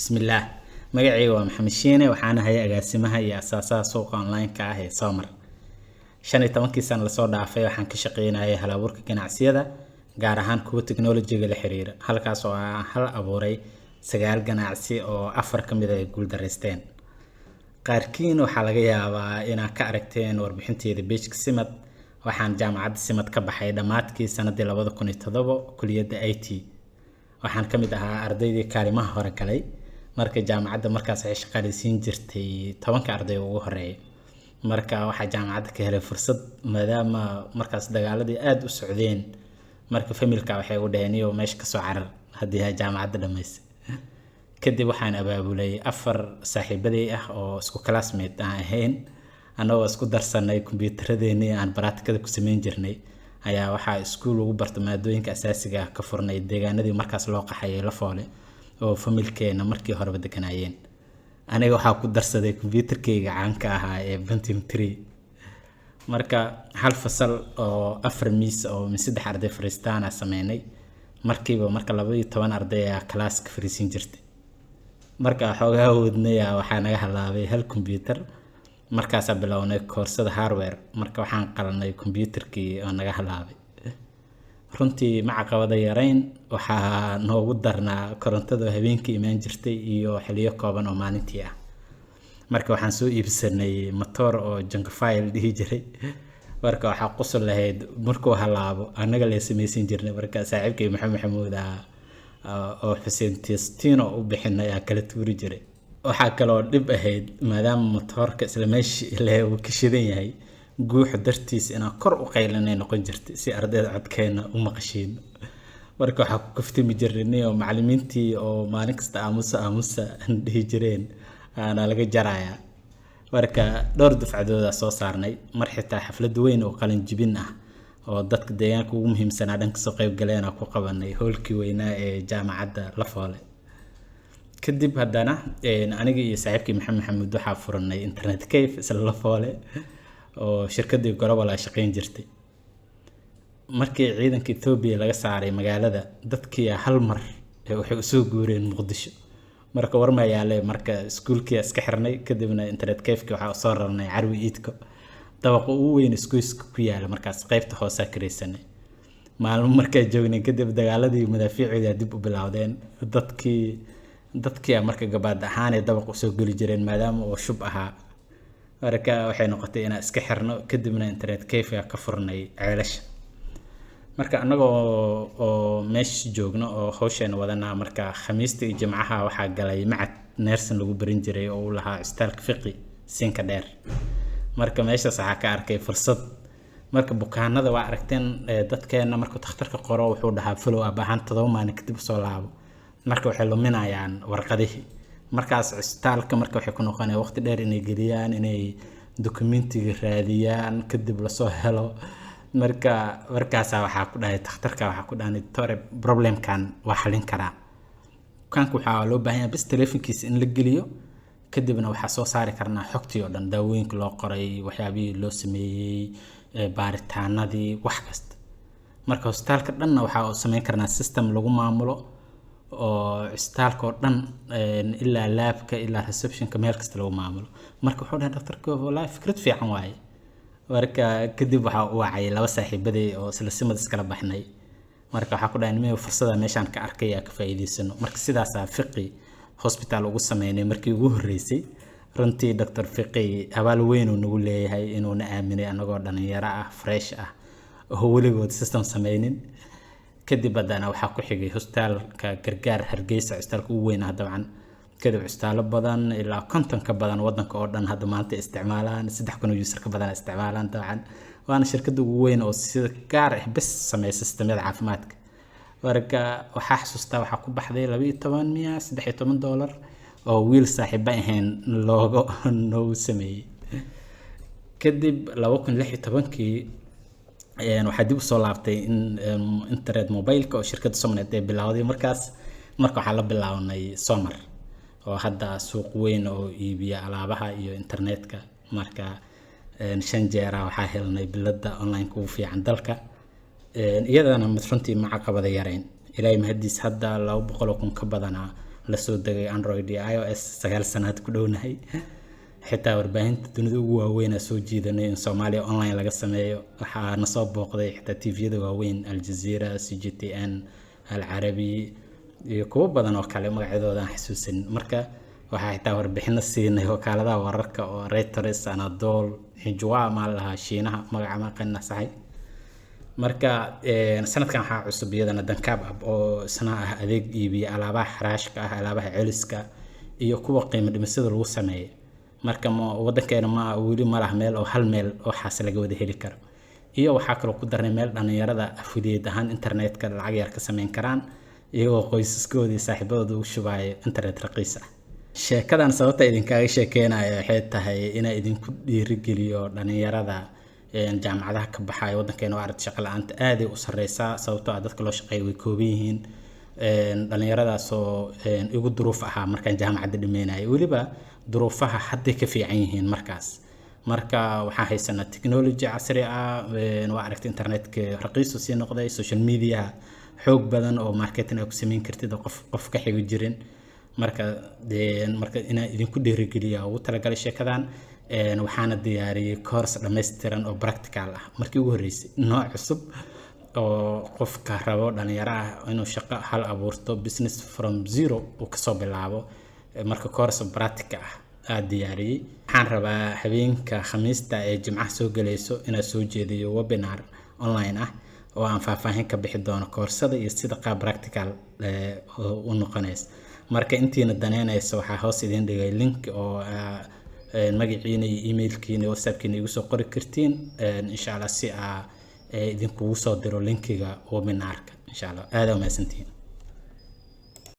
bismillaah magacayga waa maxamed shiine waxaana hayay agaasimaha iyo asaasaha suuqa online-ka ah ee Soomar 15 sano la soo dhaafay waxaan ka shaqeynayay hal-abuurka ganacsiyada gaar ahaan kuwa teknoolojiga la xiriira halkaas oo aan hal abuuray 9 ganacsi oo 4 kamid ah ay guul dareysteen qaarkiin waxaa laga yaabaa inaad ka aragteen warbixinteeda page-ka Simad waxaan jaamacadda Simad ka baxay dhamaadkii sanadii 2007 kulliyadda IT waxaan kamid ahaa ardaydii kaalimaha hore galay marka jaamacadda markaas ay shaqaaleysiin jirtay 10 arday ugu horeeyay marka waxa jaamacadda ka helay fursad maadaama markaas dagaaladii aad u socdeen marka familka waxay u dhaheen meesha ka soo carar hadii ay jaamacadda dhameysay kadib waxaan abaabulay 4 saaxiibaday ah oo isku classmate ah ahayn anagoo isku darsanay kombiyuutarradeennii aan baraatikada ku sameyn jirnay ayaa waxaa iskuul ugu barto maadooyinka asaasiga ah ka furnay deegaanadii markaas loo qaxayay la foole oo familkeena markii horeba deganayeen aniga waxaa ku darsaday kombiyuutarkayga caanka ahaa ee Pentium 3 marka hal fasal oo 4 miis oo 3 arday fariistaan sameynay markiiba marka 12 arday ayaa class-ka fariisin jirtay marka xoogaa wadnay waxaa naga halaabay hal kombiyuutar markaas bilownay koorsada hardware marka waxaan qalanay kombiyuutarkii oo naga halaabay runtii ma caqabada yareyn waxaa noogu darnaa korontada habeenkii imaan jirtay iyo xiliyo kooban oo maalintii ah marka waxaan soo iibsanay motor oo Junkfile dhihi jiray marka waxa qosol lahayd markuu halaabo anaga la sameeysan jirnay marka saaxiibkay maxamuud oo Xuseen Testino u bixinay kala tuuri jiray waxa kale oo dib ahayd maadaama motorka isla meeshii ilaa uu ka shidan yahay guux dartiis inaa kor u qaylanay noqon jirtay si ardayda codkeena u maqashiin marka waxa ku kaftimi jirnay oo macallimiintii oo maalin kasta aamusa dhihi jireen ana laga jaraaya marka dhowr dufcadooda soo saarnay mar xitaa xaflad weyn oo qalin jibin ah oo dadka deegaanka ugu muhiimsanaa dhanka soo qayb galeen ku qabanay hoolkii weynaa ee jaamacadda la foole kadib haddana aniga iyo saaxiibkii maxamed waxaa furanay internet cafe isla la foole oo shirkadii global ay shaqeyn jirtay markii ciidanka Ethiopia laga saaray magaalada dadkii hal mar waxay u soo guureen Muqdisho marka warma yaalay marka iskuulkii iska xirnay kadibna internet cafe waxa soo rarnay Carwi Eidko dabaq ugu weyn iskuulka ku yaala markaas qaybta hoose kareysanay maalmo markay joognay kadib dagaaladii madaafiicda dib u bilowdeen dadkii marka gabaad ahaan ay dabaq u soo gali jireen maadaama uu shub ahaa marka waxay noqotay inaan iska xirno kadibna internet cafe ka furnay ceelasha marka anagoo oo meesha joogno oo hawshan wadana marka khamiista iyo jimcaha waxa galay macad neersan lagu barin jiray oo lahaa istaalka fiqi siinka dheer marka meesha saxa ka arkay fursad marka bukaanada waa aragteen dadkeena marka dhakhtarka qoro wuxuu dhahaa follow up ahaan 7 maalin kadib soo laabo marka waxay luminayaan warqadihii markaas istaalka marka waxay ku noqonayaan waqti dheer inay geliyaan inay dokumentiga raadiyaan kadib la soo helo markaas waxa ku dhahay dhakhtarka waxa ku dhaanay tore problemkan waa xalin karaa kanku waxa loo baahan yahay bas telefonkiisa in la geliyo kadibna waxa soo saari karnaa xogtii oo dhan daawooyinka loo qoray waxyaabihii loo sameeyay baaritaanadii wax kasta marka hospitaalka dhanna waxa uu sameyn karnaa system lagu maamulo oo istaalka oo dhan ilaa laabka ilaa receptionka meel kasta lagu maamulo marka wuxuu dhahay dhakhtarku wallahi fikrad fiican waaye marka kadib waxa uu wacay 2 saaxiibaday oo isla Simad iskala baxnay marka waxa ku dhahay inay fursada meeshan ka arkay ka faa'iideysano marka sidaas fiqi hospital ugu sameeyay markii ugu horeysay runtii Dr. Fiqi abaal weyn uu nagu leeyahay inuu na aaminay anagoo dhalinyaro ah fresh ah oo weligood system sameeynin kadib badana waxa ku xigay hospitaalka gargaar Hargeysa hospitaalka ugu weyn ah dabcan kadib hospitaalo badan ilaa 50 ka badan wadanka oo dhan hadda maanta isticmaalaan 3,000 user ka badan isticmaalaan dabcan waana shirkadda ugu weyn oo si gaar ah bas sameeyay sistemada caafimaadka marka waxa xasuustaa waxa ku baxday $12,13 oo wiil saaxiib ahayn loogo noo sameeyay kadib 2016kii waxa dib u soo laabtay in internet mobile-ka oo shirkadda Somnet ay bilowday marka waxa la bilawnay Soomar oo hadda suuq weyn oo iibiya alaabaha iyo internetka marka 5 jeer waxa helnay bilada online ku fiican dalka iyadana runtii ma caqabada yareyn ilaa mahadiis hadda 200,000 ka badan la soo degay Android iyo iOS 9 sanaad ku dhownahay xitaa warbaahinta dunida ugu waaweyn soo jiidanay in Soomaaliya online laga sameeyo waxaa na soo booqday xitaa TV-yada waaweyn Al Jazeera, CGTN, Al Arabi iyo kuwa badan oo kale magacyadooda aan xasuusin marka waxaa xitaa warbixino siinay wakaaladaha wararka oo Reuters, Anadolu, Xinhua malaha Shiinaha magaca ma qanacsay marka sanadkan waxaa cusub iyadana Dankaab oo isna ah adeeg iibiya alaabaha xaraashka ah alaabaha celiska iyo kuwa qiimo dhimisada lagu sameeyo marka wadankeena ma wali ma laha meel oo hal meel oo xaas laga wada heli karo iyo waxaa kale ku darnay meel dhalinyarada affiliate ahaan internetka lacag yar ka sameyn karaan iyagoo qoysaskooda saaxiibadooda u shubay internet raqiis ah sheekadan sababta idinkaga sheekeenayo waxay tahay inay idinku dhiirigeliyo dhalinyarada jaamacadaha ka baxay wadankeena waa shaqo la'aanta aad u sareysa sababtoo ah dadka loo shaqeeyo way kooban yihiin dhalinyaradaas oo igu duruuf ahaa markaan jaamacadda dhimeynay waliba duruufaha hadda ka fiican yihiin markaas marka waxaa haysanaa technology casri ah waa aragtay internetka raqiis u sii noqday social media xoog badan oo marketing ay ku sameyn kartid qof ka xigo jirin marka inaan idinku dhiirigeliyo ugu talagalay sheekadan waxaana diyaariyay course dhameystiran oo practical ah markii ugu horeysay nooc cusub oo qofka rabo dhalinyaro ah inuu shaqo hal abuurto business from zero uu ka soo bilaabo marka course practical ah diyaariyay waxaan rabaa habeenka Khamiista ee Jimcaha soo galayso inaan soo jeediyo webinar online ah oo aan faahfaahin ka bixi doono koorsada iyo sida qaab practical u noqonayso marka intiina daneynayso waxaa hoos idin dhigay link oo magaciina iyo emailkiina WhatsAppkiina igu soo qori kartiin insha Allah si idinku soo diro linkiga webinarka insha Allah aad u mahadsantiin